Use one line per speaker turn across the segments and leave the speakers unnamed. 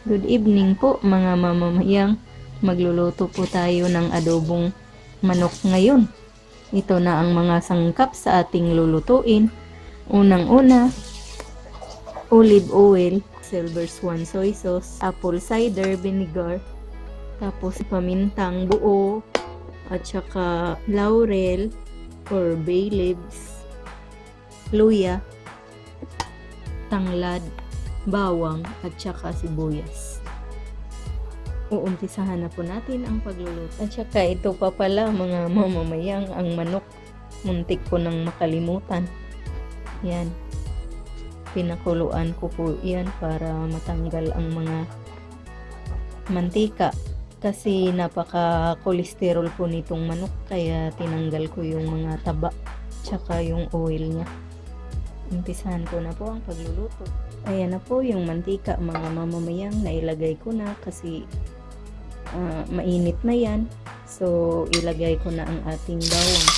Good evening po mga mamamayang. Magluluto po tayo ng adobong manok ngayon. Ito na ang mga sangkap sa ating lulutuin. Unang-una, olive oil, silver swan soy sauce, apple cider vinegar, tapos pamintang buo, at saka laurel or bay leaves, luya, tanglad, bawang, at saka sibuyas. Uumpisahan na po natin ang pagluluto. At saka ito pa pala mga mamamayang, ang manok. Muntik ko nang makalimutan. Yan. Pinakuluan ko po yan para matanggal ang mga mantika. Kasi napaka-kolesterol po nitong manok. Kaya tinanggal ko yung mga taba. Tsaka yung oil niya. Umpisahan ko na po ang pagluluto. Ayan na po yung mantika mga mamamayang, nailagay ko na kasi mainit na yan. So ilagay ko na ang ating bawang.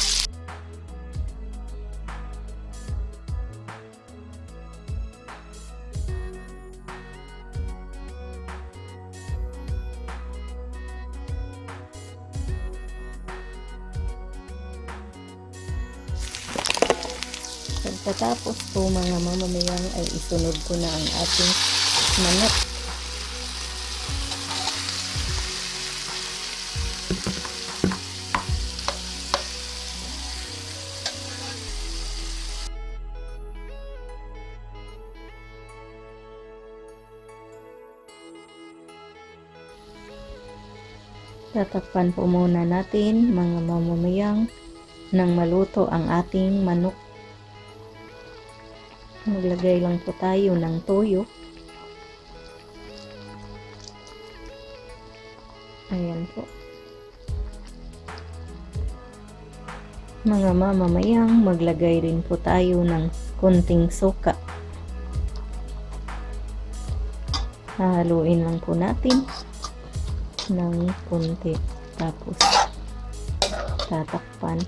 Pagkatapos po mga mamamayang ay isunod ko na ang ating manok. Tatakpan po muna natin mga mamamayang nang maluto ang ating manok. Maglagay lang po tayo ng toyo. Ayan po. Mga mamamayang, maglagay rin po tayo ng konting suka. Hahaluin lang po natin ng konti. Tapos tatakpan.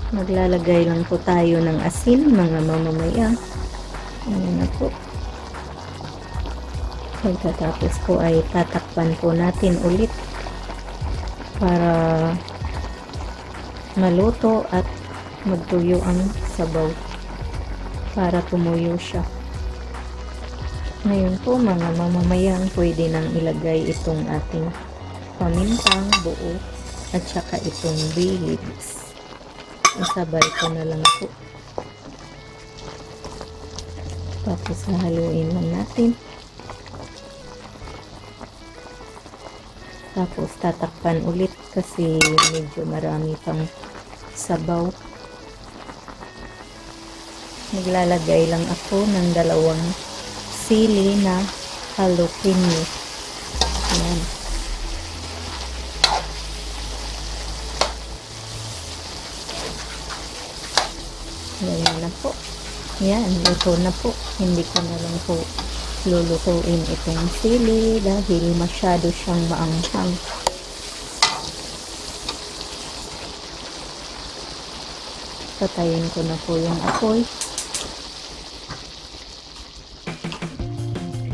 Maglalagay lang po tayo ng asin mga mamamayang. Ayan na po. Pagkatapos po ay tatakpan po natin ulit para maluto at magtuyo ang sabaw para tumuyo siya. Ngayon po mga mamamayang, pwede nang ilagay itong ating pamintang buo at saka itong bay leaves. Isabay ko na lang po. Tapos hahaluin lang natin. Tapos tatakpan ulit kasi medyo marami pang sabaw. Naglalagay lang ako ng 2 sili na jalapeno. Ayan. Ganyan na po. Yan, luto na po. Hindi ko na lang po lulutuin itong sili dahil masyado siyang maanghang. Patayin ko na po yung apoy.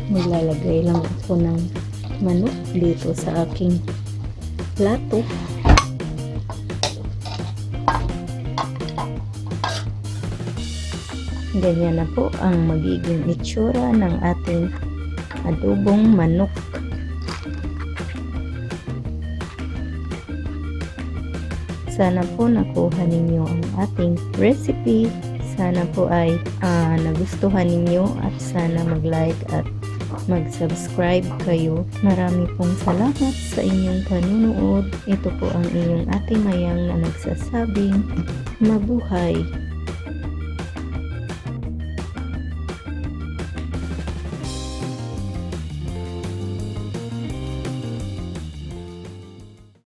Nilalagay lang ako ng manok dito sa aking plato. Ganyan na po ang magiging itsura ng ating adobong manok. Sana po nakuha ninyo ang ating recipe. Sana po ay nagustuhan ninyo at sana mag-like at mag-subscribe kayo. Marami pong salamat sa inyong panunood. Ito po ang inyong Ate Mayang na nagsasabing mabuhay!